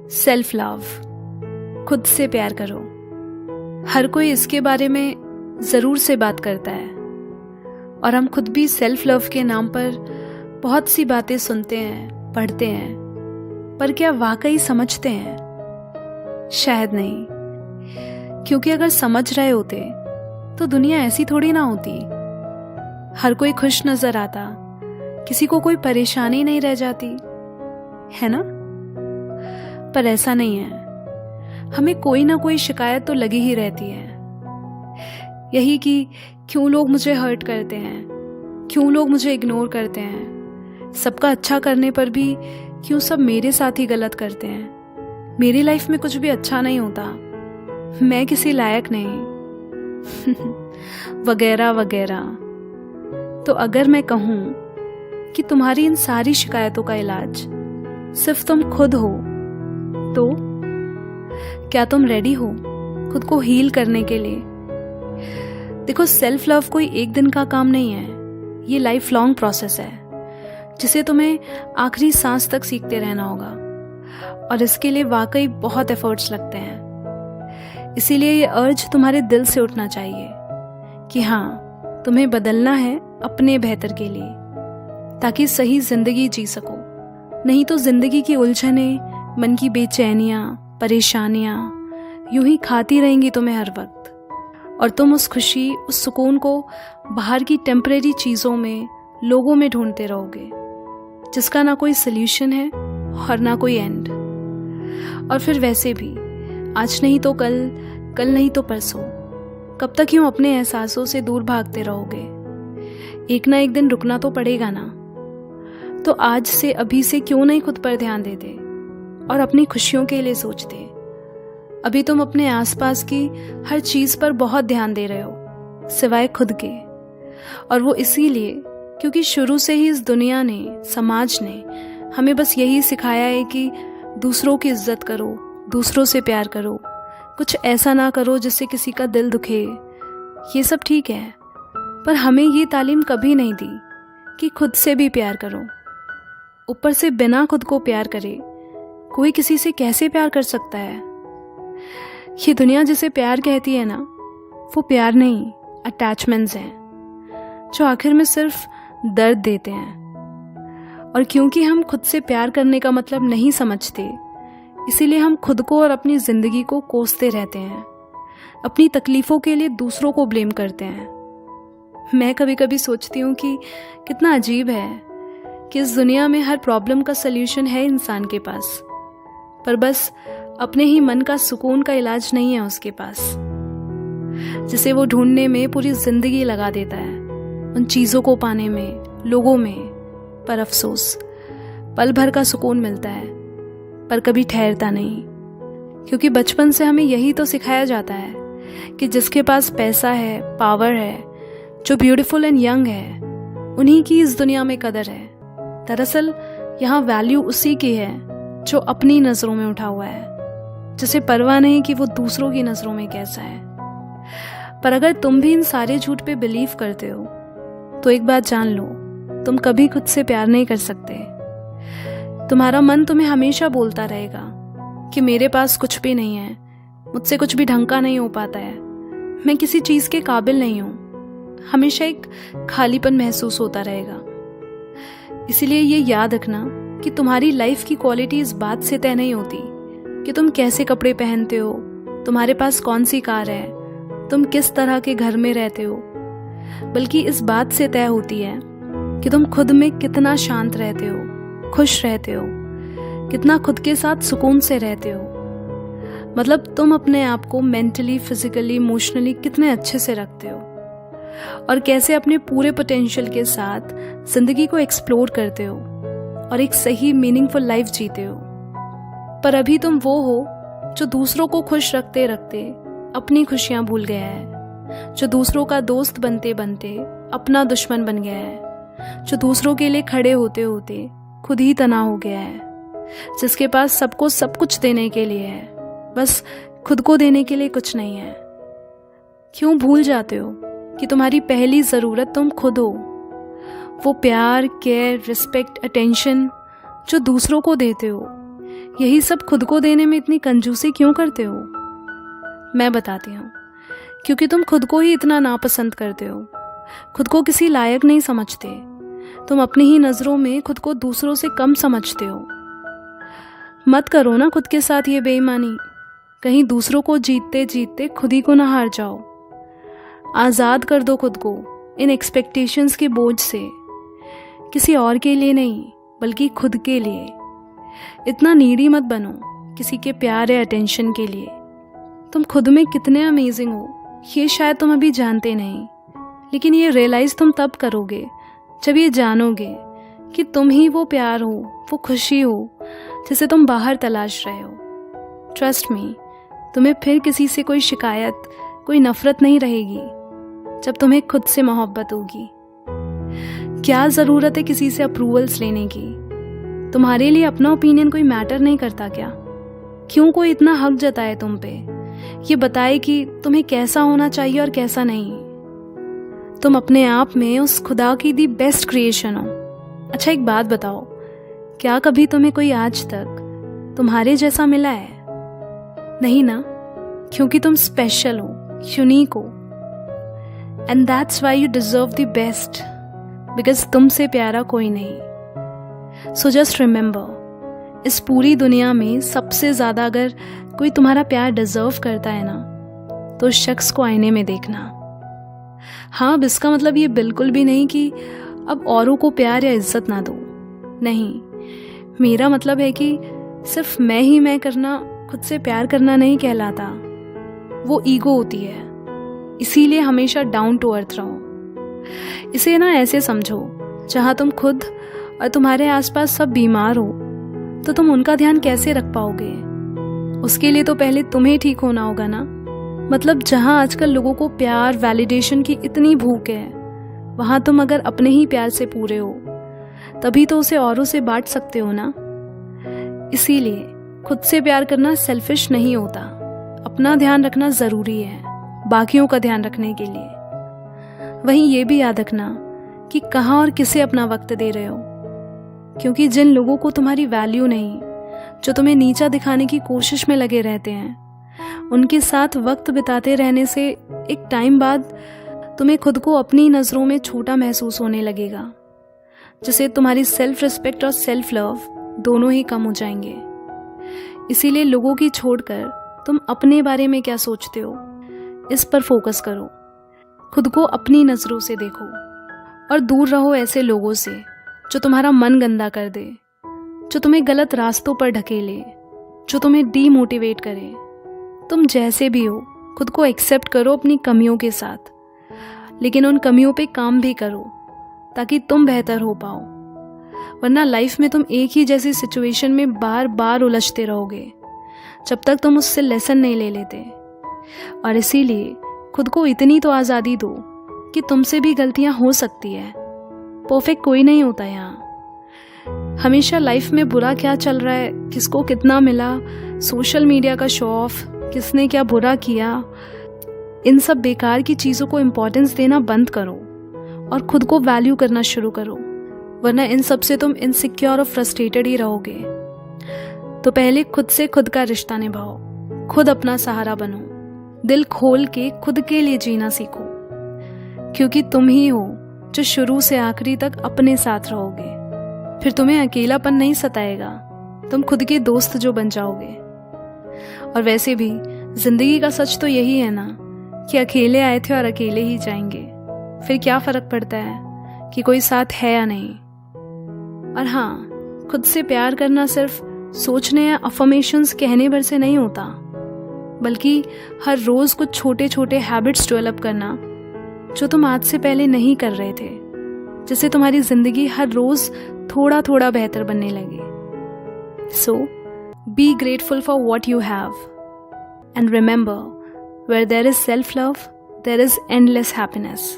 Self love, खुद से प्यार करो। हर कोई इसके बारे में ज़रूर से बात करता है और हम खुद भी सेल्फ लव के नाम पर बहुत सी बातें सुनते हैं, पढ़ते हैं, पर क्या वाकई समझते हैं? शायद नहीं, क्योंकि अगर समझ रहे होते तो दुनिया ऐसी थोड़ी ना होती। हर कोई खुश नजर आता, किसी को कोई परेशानी नहीं रह जाती, है ना? पर ऐसा नहीं है। हमें कोई ना कोई शिकायत तो लगी ही रहती है, यही कि क्यों लोग मुझे हर्ट करते हैं, क्यों लोग मुझे इग्नोर करते हैं, सबका अच्छा करने पर भी क्यों सब मेरे साथ ही गलत करते हैं, मेरी लाइफ में कुछ भी अच्छा नहीं होता, मैं किसी लायक नहीं वगैरह वगैरह। तो अगर मैं कहूँ कि तुम्हारी इन सारी शिकायतों का इलाज सिर्फ तुम खुद हो, तो क्या तुम रेडी हो खुद को हील करने के लिए? देखो, सेल्फ लव कोई एक दिन का काम नहीं है, ये लाइफ लॉन्ग प्रोसेस है जिसे तुम्हें आखिरी सांस तक सीखते रहना होगा, और इसके लिए वाकई बहुत एफर्ट्स लगते हैं। इसीलिए ये अर्ज तुम्हारे दिल से उठना चाहिए कि हाँ, तुम्हें बदलना है अपने बेहतर के लिए, ताकि सही जिंदगी जी सको। नहीं तो जिंदगी की उलझने, मन की बेचैनियाँ, परेशानियाँ यूं ही खाती रहेंगी तुम्हें हर वक्त, और तुम उस खुशी, उस सुकून को बाहर की टेम्परेरी चीज़ों में, लोगों में ढूंढते रहोगे, जिसका ना कोई सल्यूशन है और ना कोई एंड। और फिर वैसे भी आज नहीं तो कल, कल नहीं तो परसों, कब तक यूं अपने एहसासों से दूर भागते रहोगे? एक ना एक दिन रुकना तो पड़ेगा ना। तो आज से, अभी से क्यों नहीं खुद पर ध्यान देते और अपनी खुशियों के लिए सोचते? अभी तुम अपने आसपास की हर चीज पर बहुत ध्यान दे रहे हो सिवाय खुद के, और वो इसीलिए क्योंकि शुरू से ही इस दुनिया ने, समाज ने हमें बस यही सिखाया है कि दूसरों की इज्जत करो, दूसरों से प्यार करो, कुछ ऐसा ना करो जिससे किसी का दिल दुखे। ये सब ठीक है, पर हमें ये तालीम कभी नहीं दी कि खुद से भी प्यार करो। ऊपर से बिना खुद को प्यार करे कोई किसी से कैसे प्यार कर सकता है? ये दुनिया जिसे प्यार कहती है ना, वो प्यार नहीं, अटैचमेंट्स हैं जो आखिर में सिर्फ दर्द देते हैं। और क्योंकि हम खुद से प्यार करने का मतलब नहीं समझते, इसीलिए हम खुद को और अपनी जिंदगी को कोसते रहते हैं, अपनी तकलीफों के लिए दूसरों को ब्लेम करते हैं। मैं कभी कभी सोचती हूँ कि कितना अजीब है कि इस दुनिया में हर प्रॉब्लम का सल्यूशन है इंसान के पास, पर बस अपने ही मन का सुकून का इलाज नहीं है उसके पास, जिसे वो ढूंढने में पूरी जिंदगी लगा देता है, उन चीज़ों को पाने में, लोगों में। पर अफसोस, पल भर का सुकून मिलता है पर कभी ठहरता नहीं, क्योंकि बचपन से हमें यही तो सिखाया जाता है कि जिसके पास पैसा है, पावर है, जो ब्यूटीफुल एंड यंग है, उन्हीं की इस दुनिया में कदर है। दरअसल यहाँ वैल्यू उसी की है जो अपनी नजरों में उठा हुआ है, जिसे परवाह नहीं कि वो दूसरों की नजरों में कैसा है। पर अगर तुम भी इन सारे झूठ पे बिलीव करते हो, तो एक बात जान लो, तुम कभी खुद से प्यार नहीं कर सकते। तुम्हारा मन तुम्हें हमेशा बोलता रहेगा कि मेरे पास कुछ भी नहीं है, मुझसे कुछ भी ढंग का नहीं हो पाता है, मैं किसी चीज के काबिल नहीं हूं। हमेशा एक खालीपन महसूस होता रहेगा। इसीलिए ये याद रखना कि तुम्हारी लाइफ की क्वालिटी इस बात से तय नहीं होती कि तुम कैसे कपड़े पहनते हो, तुम्हारे पास कौन सी कार है, तुम किस तरह के घर में रहते हो, बल्कि इस बात से तय होती है कि तुम खुद में कितना शांत रहते हो, खुश रहते हो, कितना खुद के साथ सुकून से रहते हो। मतलब तुम अपने आप को मेंटली, फिजिकली, इमोशनली कितने अच्छे से रखते हो, और कैसे अपने पूरे पोटेंशियल के साथ जिंदगी को एक्सप्लोर करते हो और एक सही मीनिंगफुल लाइफ जीते हो। पर अभी तुम वो हो जो दूसरों को खुश रखते रखते अपनी खुशियां भूल गया है, जो दूसरों का दोस्त बनते बनते अपना दुश्मन बन गया है, जो दूसरों के लिए खड़े होते होते खुद ही तना हो गया है, जिसके पास सबको सब कुछ देने के लिए है, बस खुद को देने के लिए कुछ नहीं है। क्यों भूल जाते हो कि तुम्हारी पहली जरूरत तुम खुद हो? वो प्यार, केयर, रिस्पेक्ट, अटेंशन जो दूसरों को देते हो, यही सब खुद को देने में इतनी कंजूसी क्यों करते हो? मैं बताती हूँ। क्योंकि तुम खुद को ही इतना नापसंद करते हो, खुद को किसी लायक नहीं समझते। तुम अपनी ही नज़रों में खुद को दूसरों से कम समझते हो। मत करो ना खुद के साथ ये बेईमानी। कहीं दूसरों को जीतते जीतते खुद ही को ना हार जाओ। आज़ाद कर दो खुद को इन एक्सपेक्टेशंस के बोझ से। किसी और के लिए नहीं, बल्कि खुद के लिए। इतना नीडी मत बनो किसी के प्यार या अटेंशन के लिए। तुम खुद में कितने अमेजिंग हो ये शायद तुम अभी जानते नहीं, लेकिन ये रियलाइज तुम तब करोगे जब ये जानोगे कि तुम ही वो प्यार हो, वो खुशी हो जिसे तुम बाहर तलाश रहे हो। ट्रस्ट मी, तुम्हें फिर किसी से कोई शिकायत, कोई नफरत नहीं रहेगी जब तुम्हें खुद से मोहब्बत होगी। क्या ज़रूरत है किसी से अप्रूवल्स लेने की? तुम्हारे लिए अपना ओपिनियन कोई मैटर नहीं करता क्या? क्यों कोई इतना हक जताए तुम पे, ये बताए कि तुम्हें कैसा होना चाहिए और कैसा नहीं? तुम अपने आप में उस खुदा की दी बेस्ट क्रिएशन हो। अच्छा एक बात बताओ, क्या कभी तुम्हें कोई आज तक तुम्हारे जैसा मिला है? नहीं ना, क्योंकि तुम स्पेशल हो, यूनिक हो। And that's why you deserve the best, because तुमसे प्यारा कोई नहीं। सो जस्ट रिमेंबर, इस पूरी दुनिया में सबसे ज़्यादा अगर कोई तुम्हारा प्यार डिजर्व करता है ना, तो उस शख्स को आईने में देखना। हाँ, अब इसका मतलब ये बिल्कुल भी नहीं कि अब औरों को प्यार या इज्जत ना दो। नहीं, मेरा मतलब है कि सिर्फ मैं ही मैं करना खुद से प्यार करना नहीं कहलाता। वो ईगो होती है। इसीलिए हमेशा डाउन टू अर्थ रहो। इसे ना ऐसे समझो, जहाँ तुम खुद और तुम्हारे आसपास सब बीमार हो तो तुम उनका ध्यान कैसे रख पाओगे? उसके लिए तो पहले तुम्हें ठीक होना होगा ना। मतलब जहाँ आजकल लोगों को प्यार, वैलिडेशन की इतनी भूख है, वहाँ तुम अगर अपने ही प्यार से पूरे हो तभी तो उसे औरों से बांट सकते हो ना। इसीलिए खुद से प्यार करना सेल्फिश नहीं होता। अपना ध्यान रखना ज़रूरी है बाकियों का ध्यान रखने के लिए। वहीं ये भी याद रखना कि कहाँ और किसे अपना वक्त दे रहे हो, क्योंकि जिन लोगों को तुम्हारी वैल्यू नहीं, जो तुम्हें नीचा दिखाने की कोशिश में लगे रहते हैं, उनके साथ वक्त बिताते रहने से एक टाइम बाद तुम्हें खुद को अपनी नज़रों में छोटा महसूस होने लगेगा, जिससे तुम्हारी सेल्फ रिस्पेक्ट और सेल्फ लव दोनों ही कम हो जाएंगे। इसीलिए लोगों की छोड़कर तुम अपने बारे में क्या सोचते हो, इस पर फोकस करो। खुद को अपनी नज़रों से देखो और दूर रहो ऐसे लोगों से जो तुम्हारा मन गंदा कर दे, जो तुम्हें गलत रास्तों पर ढकेले, जो तुम्हें डीमोटिवेट करे। तुम जैसे भी हो खुद को एक्सेप्ट करो अपनी कमियों के साथ, लेकिन उन कमियों पे काम भी करो ताकि तुम बेहतर हो पाओ। वरना लाइफ में तुम एक ही जैसी सिचुएशन में बार बार उलझते रहोगे जब तक तुम उससे लेसन नहीं ले लेते। और इसीलिए खुद को इतनी तो आज़ादी दो कि तुमसे भी गलतियां हो सकती है। परफेक्ट कोई नहीं होता यहाँ। हमेशा लाइफ में बुरा क्या चल रहा है, किसको कितना मिला, सोशल मीडिया का शो ऑफ, किसने क्या बुरा किया, इन सब बेकार की चीज़ों को इम्पोर्टेंस देना बंद करो और खुद को वैल्यू करना शुरू करो। वरना इन सब से तुम इनसिक्योर और फ्रस्ट्रेटेड ही रहोगे। तो पहले खुद से खुद का रिश्ता निभाओ, खुद अपना सहारा बनो, दिल खोल के खुद के लिए जीना सीखो, क्योंकि तुम ही हो जो शुरू से आखिरी तक अपने साथ रहोगे। फिर तुम्हें अकेलापन नहीं सताएगा, तुम खुद के दोस्त जो बन जाओगे। और वैसे भी जिंदगी का सच तो यही है ना कि अकेले आए थे और अकेले ही जाएंगे। फिर क्या फर्क पड़ता है कि कोई साथ है या नहीं। और हाँ, खुद से प्यार करना सिर्फ सोचने या अफर्मेशंस कहने भर से नहीं होता, बल्कि हर रोज कुछ छोटे छोटे हैबिट्स डेवलप करना जो तुम आज से पहले नहीं कर रहे थे, जिससे तुम्हारी जिंदगी हर रोज थोड़ा थोड़ा बेहतर बनने लगे। So be grateful for what you have and remember, where there is self love, there is endless happiness.